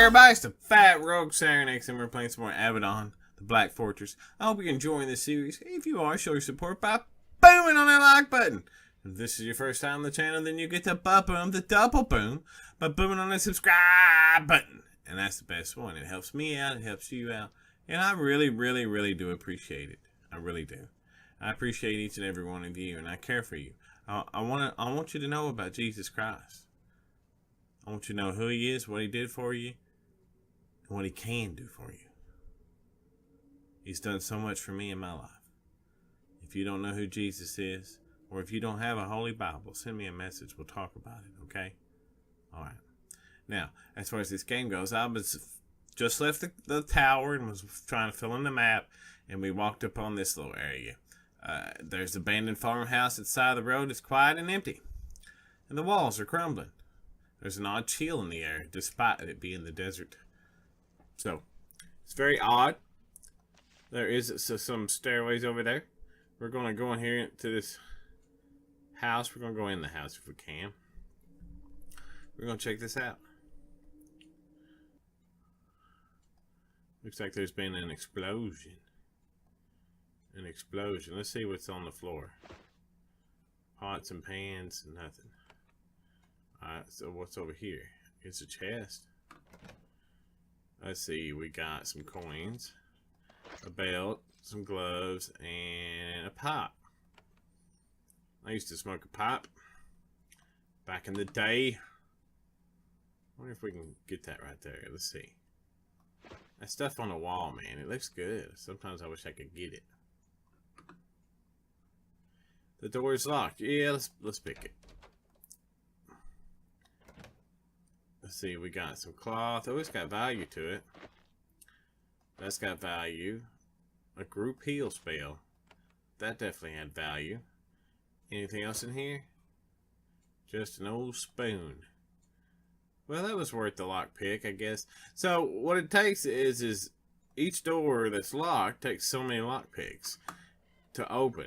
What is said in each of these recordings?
everybody, it's the Fat Rogue Sarenixen, and we're playing some more Avadon, the Black Fortress. I hope you're enjoying this series. If you are, show your support by booming on that like button. If this is your first time on the channel, then you get to boom, the double boom, by booming on that subscribe button. And that's the best one. It helps me out, it helps you out, and I really, really, really do appreciate it. I really do. I appreciate each and every one of you, and I care for you. I want you to know about Jesus Christ. I want you to know who he is, what he did for you, and what he can do for you. He's done so much for me in my life. If you don't know who Jesus is, or if you don't have a Holy Bible, send me a message. We'll talk about it, okay? All right. Now, as far as this game goes, I was just left the tower and was trying to fill in the map, and we walked up on this little area. There's an abandoned farmhouse at the side of the road. It's quiet and empty, and the walls are crumbling. There's an odd chill in the air, despite it being the desert. So, it's very odd. There is some stairways over there. We're going to go in here to this house. We're going to go in the house if we can. We're going to check this out. Looks like there's been an explosion. An explosion. Let's see what's on the floor. Pots and pans and nothing. Alright, so what's over here? It's a chest. Let's see, we got some coins, a belt, some gloves, and a pipe. I used to smoke a pipe back in the day. I wonder if we can get that right there. Let's see. That stuff on the wall, man, it looks good. Sometimes I wish I could get it. The door is locked. Yeah, let's pick it. Let's see, we got some cloth. Oh, it's got value to it. That's got value. A group heal spell. That definitely had value. Anything else in here? Just an old spoon. Well, that was worth the lockpick, I guess. So, what it takes is each door that's locked takes so many lockpicks to open.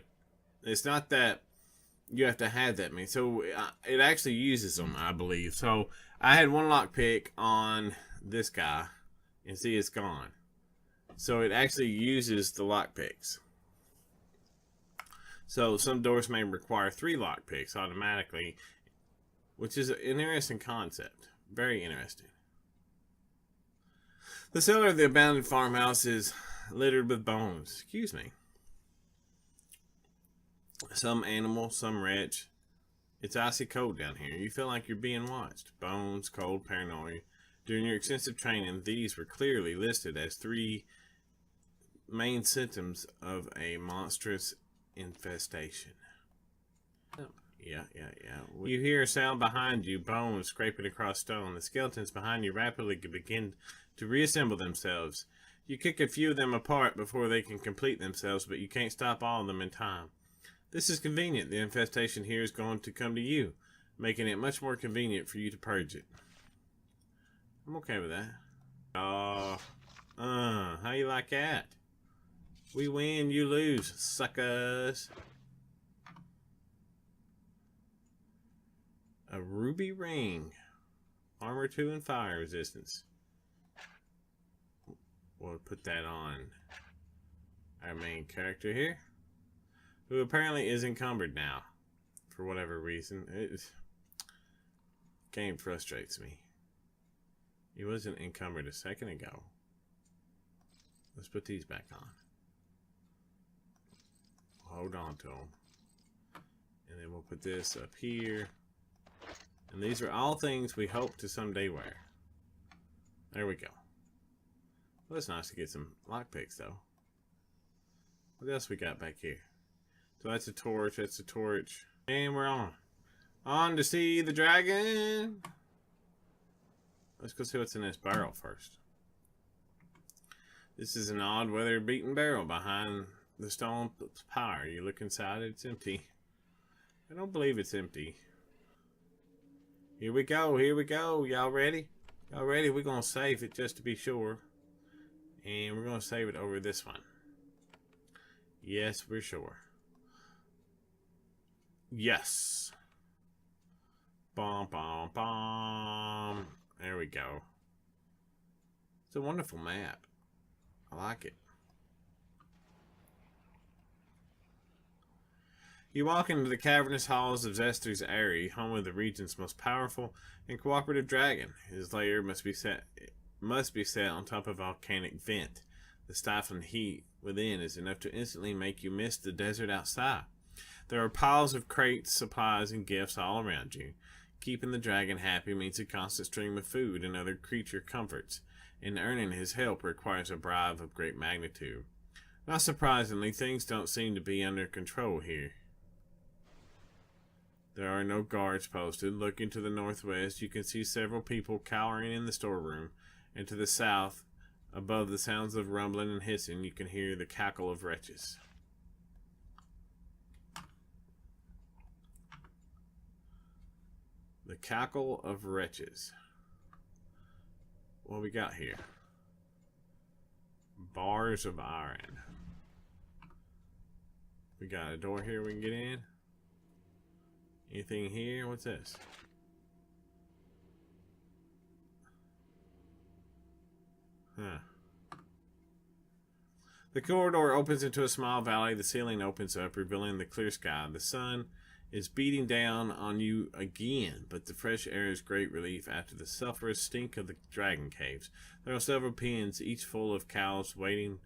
It's not that you have to have that many. So, it actually uses them, I believe. So, I had one lockpick on this guy, and see, it's gone. So it actually uses the lockpicks. So some doors may require 3 lockpicks automatically, which is an interesting concept. Very interesting. The cellar of the abandoned farmhouse is littered with bones. Excuse me. Some animal, some wretch. It's icy cold down here. You feel like you're being watched. Bones, cold, paranoia. During your extensive training, these were clearly listed as 3 main symptoms of a monstrous infestation. Yeah. You hear a sound behind you, bones scraping across stone. The skeletons behind you rapidly begin to reassemble themselves. You kick a few of them apart before they can complete themselves, but you can't stop all of them in time. This is convenient. The infestation here is going to come to you, making it much more convenient for you to purge it. I'm okay with that. How you like that? We win, you lose, suckers. A ruby ring. Armor 2 and fire resistance. We'll put that on our main character here, who apparently is encumbered now, for whatever reason. Game frustrates me. He wasn't encumbered a second ago. Let's put these back on. Hold on to them. And then we'll put this up here. And these are all things we hope to someday wear. There we go. Well, it's nice to get some lockpicks, though. What else we got back here? So that's a torch, that's a torch. And we're on. On to see the dragon! Let's go see what's in this barrel first. This is an odd weather-beaten barrel behind the stone pyre. You look inside, it's empty. I don't believe it's empty. Here we go, here we go. Y'all ready? Y'all ready? We're going to save it just to be sure. And we're going to save it over this one. Yes, we're sure. Yes. Bom, bom, bom. There we go. It's a wonderful map. I like it. You walk into the cavernous halls of Zester's Eyrie, home of the region's most powerful and cooperative dragon. His lair must be set on top of a volcanic vent. The stifling heat within is enough to instantly make you miss the desert outside. There are piles of crates, supplies, and gifts all around you. Keeping the dragon happy means a constant stream of food and other creature comforts, and earning his help requires a bribe of great magnitude. Not surprisingly, things don't seem to be under control here. There are no guards posted. Looking to the northwest, you can see several people cowering in the storeroom, and to the south, above the sounds of rumbling and hissing, you can hear the cackle of wretches. The cackle of wretches. What we got here? Bars of iron. We got a door here we can get in. Anything here? What's this? Huh. The corridor opens into a small valley. The ceiling opens up, revealing the clear sky. The sun is beating down on you again, but the fresh air is great relief after the sulphurous stink of the dragon caves. There are several pens, each full of cows waiting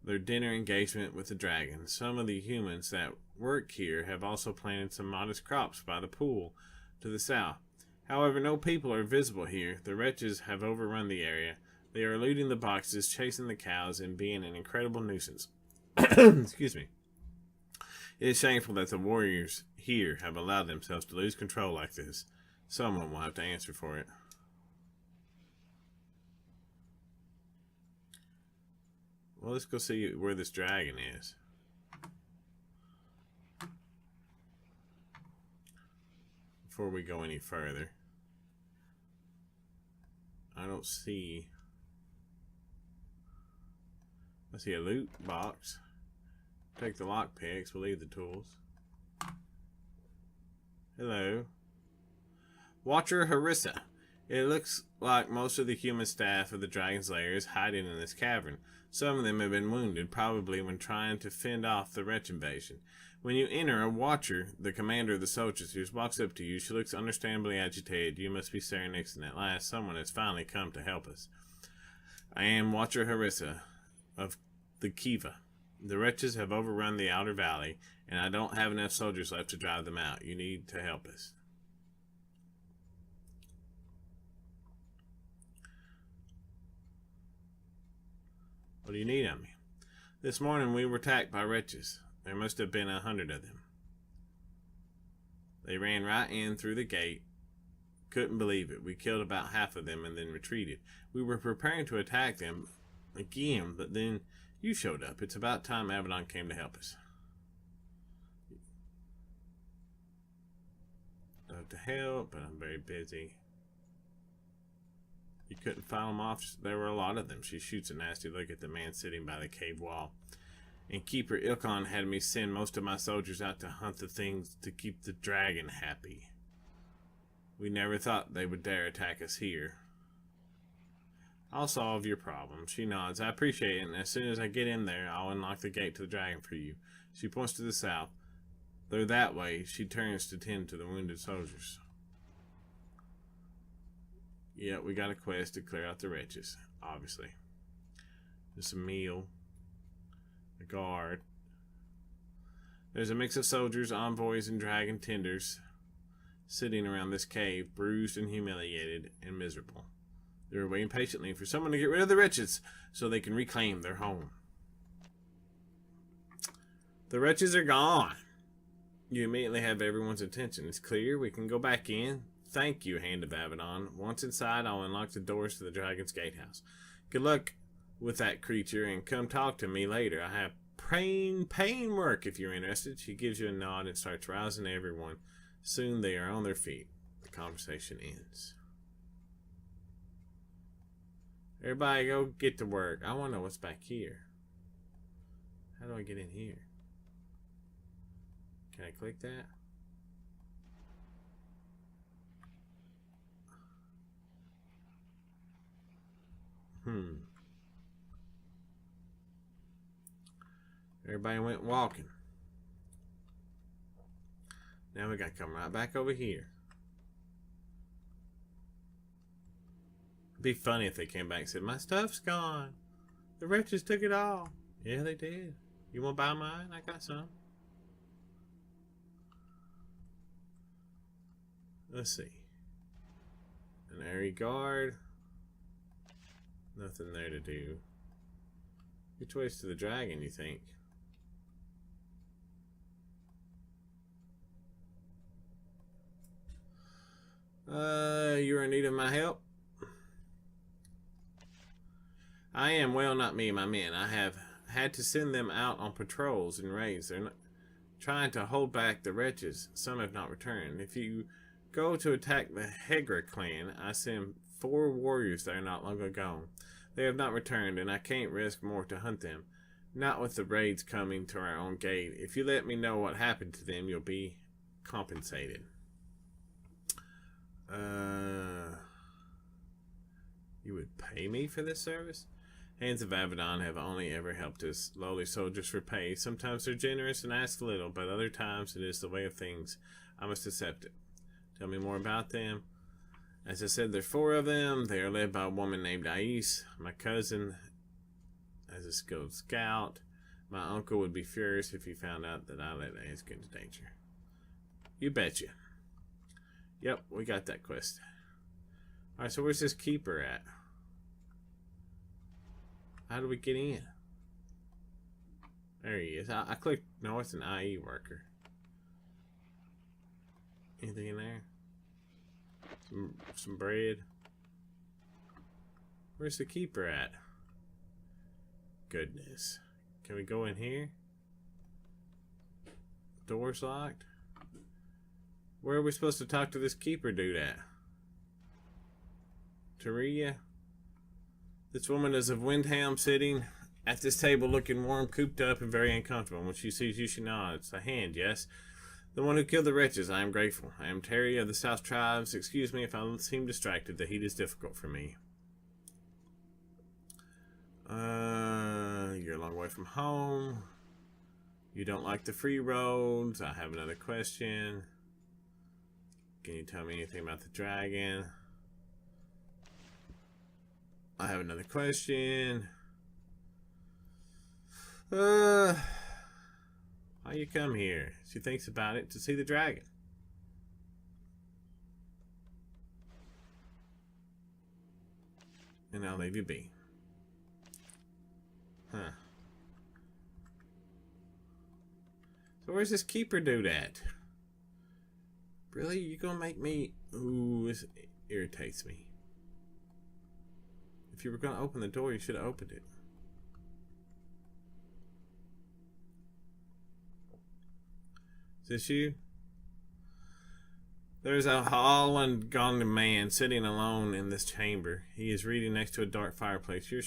their dinner engagement with the dragon. Some of the humans that work here have also planted some modest crops by the pool to the south. However, no people are visible here. The wretches have overrun the area. They are looting the boxes, chasing the cows, and being an incredible nuisance. Excuse me. It is shameful that the warriors here have allowed themselves to lose control like this. Someone will have to answer for it. Well, let's go see where this dragon is. Before we go any further. I don't see... I see a loot box. Take the lockpicks. We'll leave the tools. Hello. Watcher Harissa. It looks like most of the human staff of the dragon's lair is hiding in this cavern. Some of them have been wounded, probably when trying to fend off the wretch invasion. When you enter, a watcher, the commander of the soldiers, walks up to you. She looks understandably agitated. You must be Sarenixen. At last, someone has finally come to help us. I am Watcher Harissa of the Kiva. The wretches have overrun the outer valley, and I don't have enough soldiers left to drive them out. You need to help us. What do you need of me? This morning we were attacked by wretches. There must have been 100 of them. They ran right in through the gate. Couldn't believe it. We killed about half of them and then retreated. We were preparing to attack them again, but then you showed up. It's about time Avadon came to help us. I'd love to help, but I'm very busy. You couldn't file them off. There were a lot of them. She shoots a nasty look at the man sitting by the cave wall. And Keeper Ilkon had me send most of my soldiers out to hunt the things to keep the dragon happy. We never thought they would dare attack us here. I'll solve your problem. She nods. I appreciate it, and as soon as I get in there, I'll unlock the gate to the dragon for you. She points to the south. They're that way. She turns to tend to the wounded soldiers. Yeah, we got a quest to clear out the wretches, obviously. Just a meal. A guard. There's a mix of soldiers, envoys, and dragon tenders sitting around this cave, bruised and humiliated and miserable. They're waiting patiently for someone to get rid of the wretches so they can reclaim their home. The wretches are gone. You immediately have everyone's attention. It's clear. We can go back in. Thank you, Hand of Avadon. Once inside, I'll unlock the doors to the dragon's gatehouse. Good luck with that creature, and come talk to me later. I have paying work if you're interested. She gives you a nod and starts rousing everyone. Soon they are on their feet. The conversation ends. Everybody go get to work. I want to know what's back here. How do I get in here? Can I click that? Everybody went walking. Now we gotta come right back over here. It'd be funny if they came back and said, my stuff's gone. The wretches took it all. Yeah, they did. You wanna buy mine? I got some. Let's see. An airy guard. Nothing there to do. Which way's to the dragon, you think? You're in need of my help? I am. Well, not me and my men. I have had to send them out on patrols and raids. They're not trying to hold back the wretches. Some have not returned. If you go to attack the Hegra clan, I sent 4 warriors there not long ago. They have not returned, and I can't risk more to hunt them. Not with the raids coming to our own gate. If you let me know what happened to them, you'll be compensated. You would pay me for this service? Hands of Avadon have only ever helped us lowly soldiers repay. Sometimes they're generous and ask little, but other times it is the way of things. I must accept it. Tell me more about them. As I said, there are 4 of them. They are led by a woman named Ais. My cousin as a skilled scout. My uncle would be furious if he found out that I let Ais get into danger. You betcha. Yep, we got that quest. Alright, so where's this keeper at? How do we get in? There he is. I clicked. No, it's an IE worker. Anything in there? Some bread. Where's the keeper at? Goodness. Can we go in here? Door's locked. Where are we supposed to talk to this keeper dude at? Taria? This woman is of Windham, sitting at this table looking warm, cooped up, and very uncomfortable. When she sees you, she nods. The hand, yes. The one who killed the wretches. I am grateful. I am Terry of the South Tribes. Excuse me if I seem distracted. The heat is difficult for me. You're a long way from home. You don't like the free roads. I have another question. Can you tell me anything about the dragon? I have another question. Why you come here? She thinks about it. To see the dragon. And I'll leave you be. Huh. So where's this keeper dude at? Really? You gonna make me... Ooh, this irritates me. If you were gonna open the door, you should have opened it. Is this you? There's a Holland-gone man sitting alone in this chamber. He is reading next to a dark fireplace. You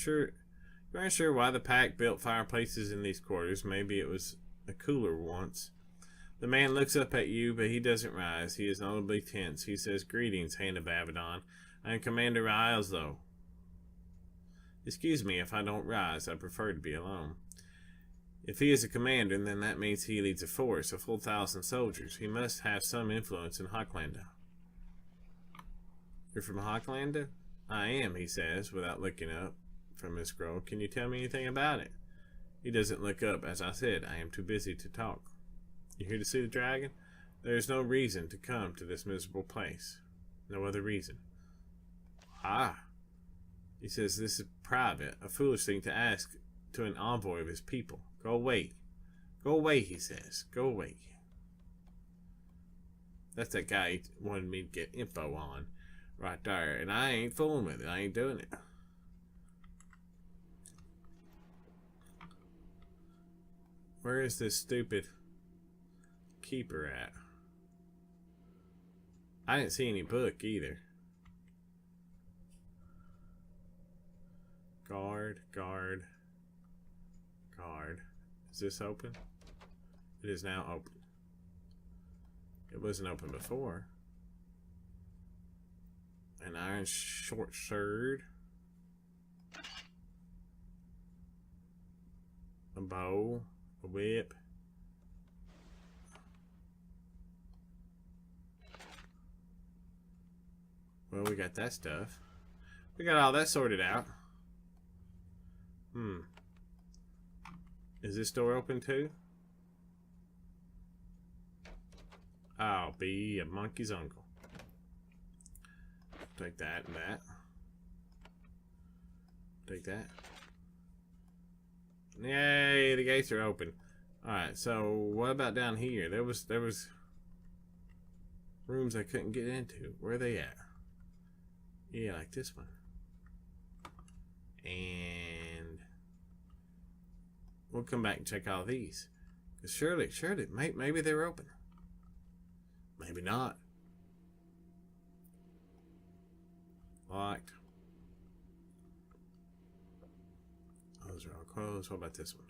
aren't sure why the pack built fireplaces in these quarters. Maybe it was a cooler once. The man looks up at you, but he doesn't rise. He is notably tense. He says, "Greetings, Hand of Avadon. I am Commander Riles, though." Excuse me if I don't rise. I prefer to be alone. If he is a commander, then that means he leads a force, a full 1,000 soldiers. He must have some influence in Hocklanda. You're from Hocklanda? I am, he says, without looking up from his scroll. Can you tell me anything about it? He doesn't look up. As I said, I am too busy to talk. You here to see the dragon? There is no reason to come to this miserable place. No other reason. Ah. He says this is private, a foolish thing to ask to an envoy of his people. Go away. Go away, he says. Go away. That's that guy he wanted me to get info on right there. And I ain't fooling with it. I ain't doing it. Where is this stupid keeper at? I didn't see any book either. Guard, guard, guard. Is this open? It is now open. It wasn't open before. An iron short sword. A bow. A whip. Well, we got that stuff. We got all that sorted out. Is this door open too? I'll be a monkey's uncle. Take that and that. Take that. Yay, the gates are open. Alright, so what about down here? There was rooms I couldn't get into. Where are they at? Yeah, like this one. And we'll come back and check all these. Because surely, maybe they're open. Maybe not. Locked. Those are all closed. What about this one?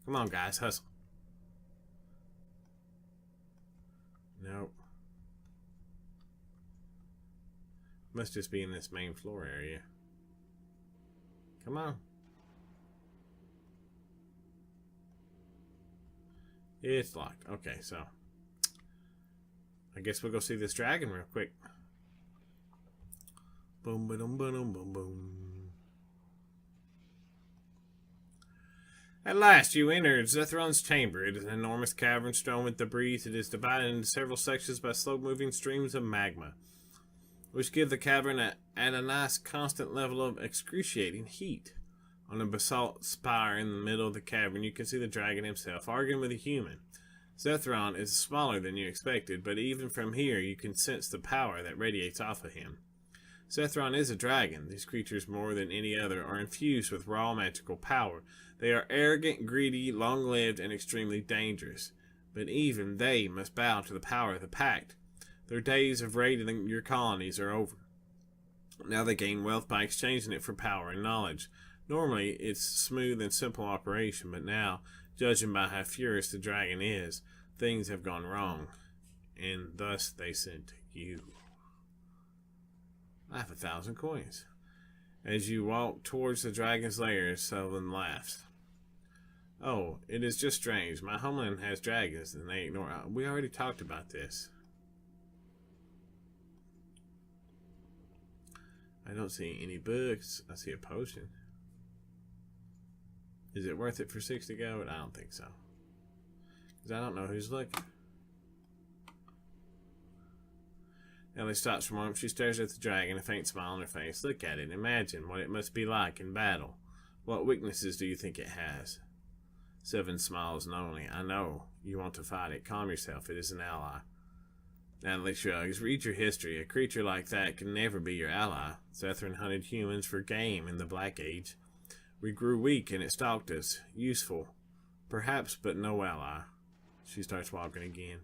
Come on, guys, hustle. Nope. Must just be in this main floor area. Come on. It's locked. Okay, so I guess we'll go see this dragon real quick. Boom, boom, boom, boom, boom. At last, you enter Zethron's chamber. It is an enormous cavern strewn with debris. It is divided into several sections by slow-moving streams of magma, which give the cavern at a nice constant level of excruciating heat. On a basalt spire in the middle of the cavern, you can see the dragon himself, arguing with a human. Zethron is smaller than you expected, but even from here you can sense the power that radiates off of him. Zethron is a dragon. These creatures, more than any other, are infused with raw magical power. They are arrogant, greedy, long-lived, and extremely dangerous. But even they must bow to the power of the Pact. Their days of raiding your colonies are over. Now they gain wealth by exchanging it for power and knowledge. Normally, it's smooth and simple operation, but now, judging by how furious the dragon is, things have gone wrong. And thus they sent you. I have 1,000 coins. As you walk towards the dragon's lair, Sullivan laughs. Oh, it is just strange. My homeland has dragons, and they ignore it. We already talked about this. I don't see any books. I see a potion. Is it worth it for 60 gold? I don't think so. Because I don't know who's looking. Ellie stops for a moment. She stares at the dragon, a faint smile on her face. Look at it. Imagine what it must be like in battle. What weaknesses do you think it has? Seven smiles knowingly. I know. You want to fight it. Calm yourself. It is an ally. Natalie shrugs. Read your history. A creature like that can never be your ally. Zethron hunted humans for game in the Black Age. We grew weak and it stalked us. Useful. Perhaps, but no ally. She starts walking again.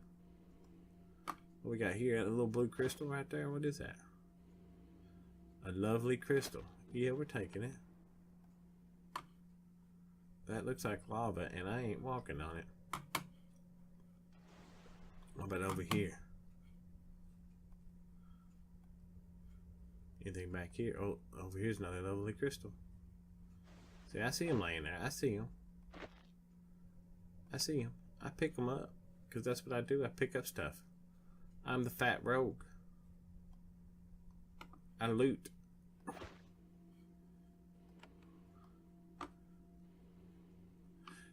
What we got here? A little blue crystal right there. What is that? A lovely crystal. Yeah, we're taking it. That looks like lava and I ain't walking on it. What about over here? Anything back here? Oh, over here's another lovely crystal. See, I see him laying there. I see him. I see him. I pick them up. Because that's what I do. I pick up stuff. I'm the fat rogue. I loot.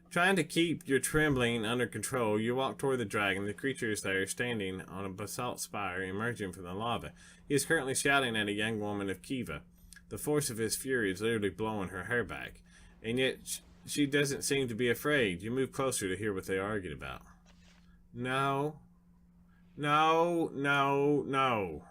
Trying to keep your trembling under control, you walk toward the dragon. The creature is there, standing on a basalt spire emerging from the lava. He is currently shouting at a young woman of Kiva. The force of his fury is literally blowing her hair back. And yet, she doesn't seem to be afraid. You move closer to hear what they argued about. No. No, no, no.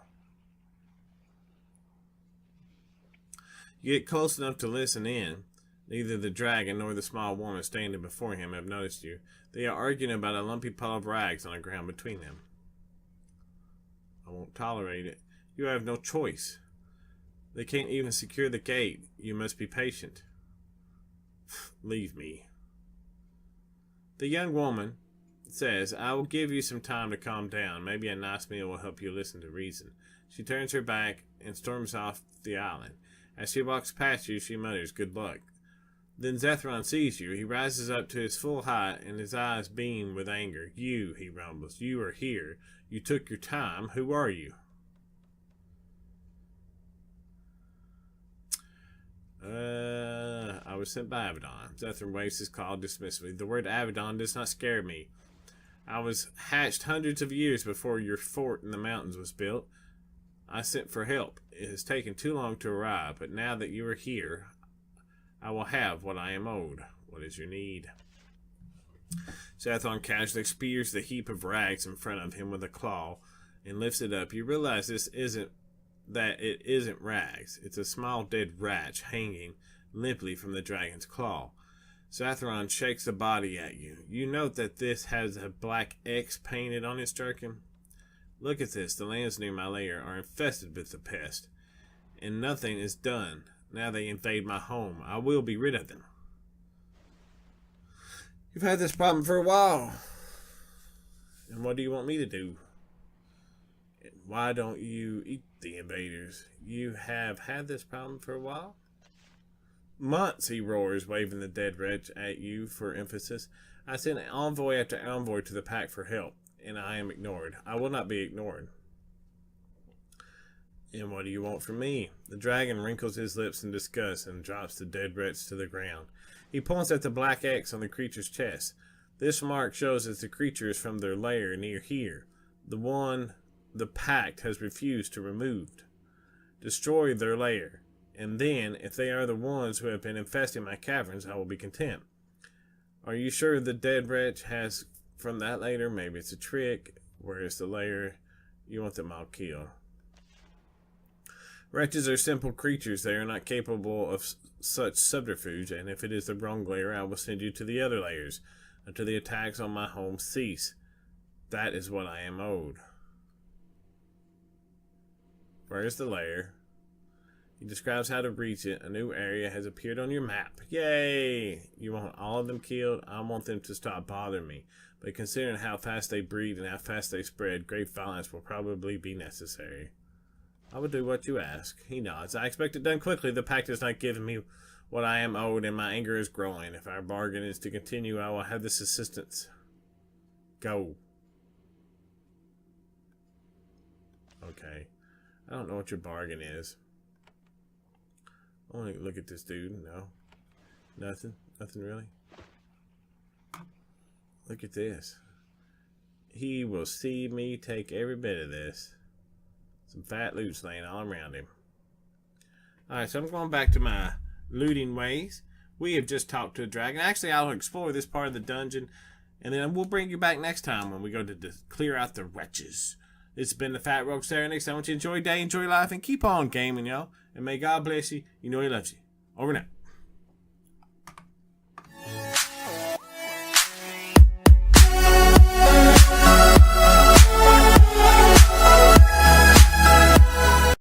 You get close enough to listen in. Neither the dragon nor the small woman standing before him have noticed you. They are arguing about a lumpy pile of rags on the ground between them. I won't tolerate it. You have no choice. They can't even secure the gate. You must be patient. Leave me. The young woman says, I will give you some time to calm down. Maybe a nice meal will help you listen to reason. She turns her back and storms off the island. As she walks past you, she mutters, good luck. Then Zethron sees you. He rises up to his full height, and his eyes beam with anger. You, he rumbles, you are here. You took your time. Who are you? I was sent by Avadon. Zethron waves his claw dismissively. The word Avadon does not scare me. I was hatched hundreds of years before your fort in the mountains was built. I sent for help. It has taken too long to arrive, but now that you are here, I will have what I am owed. What is your need? Zethron casually spears the heap of rags in front of him with a claw and lifts it up. You realize it isn't rags. It's a small dead rat hanging limply from the dragon's claw. Zethron shakes the body at you. You note that this has a black X painted on its jerkin. Look at this. The lands near my lair are infested with the pest, and nothing is done. Now they invade my home. I will be rid of them. You've had this problem for a while. And what do you want me to do? Why don't you eat the invaders? You have had this problem for a while? Months, he roars, waving the dead wretch at you for emphasis. I sent envoy after envoy to the pack for help, and I am ignored. I will not be ignored. And what do you want from me? The dragon wrinkles his lips in disgust and drops the dead wretch to the ground. He points at the black X on the creature's chest. This mark shows that the creature is from their lair near here, the one the pact has refused to remove. Destroy their lair, and then, if they are the ones who have been infesting my caverns, I will be content. Are you sure the dead wretch has from that lair? Maybe it's a trick. Where is the lair? You want them all killed. Wretches are simple creatures. They are not capable of such subterfuge, and if it is the wrong lair, I will send you to the other lairs, until the attacks on my home cease. That is what I am owed. Where is the lair? He describes how to reach it. A new area has appeared on your map. Yay! You want all of them killed? I want them to stop bothering me. But considering how fast they breed and how fast they spread, great violence will probably be necessary. I will do what you ask. He nods. I expect it done quickly. The pact has not given me what I am owed, and my anger is growing. If our bargain is to continue, I will have this assistance. Go. Okay. I don't know what your bargain is. I want to look at this dude. No. Nothing. Nothing really. Look at this. He will see me take every bit of this. Some fat loot's laying all around him. Alright, so I'm going back to my looting ways. We have just talked to a dragon. Actually, I'll explore this part of the dungeon, and then we'll bring you back next time when we go to clear out the wretches. It's been the Fat Rogue Sarenixen. I want you to enjoy your day, enjoy life, and keep on gaming, y'all. And may God bless you. You know He loves you. Over now.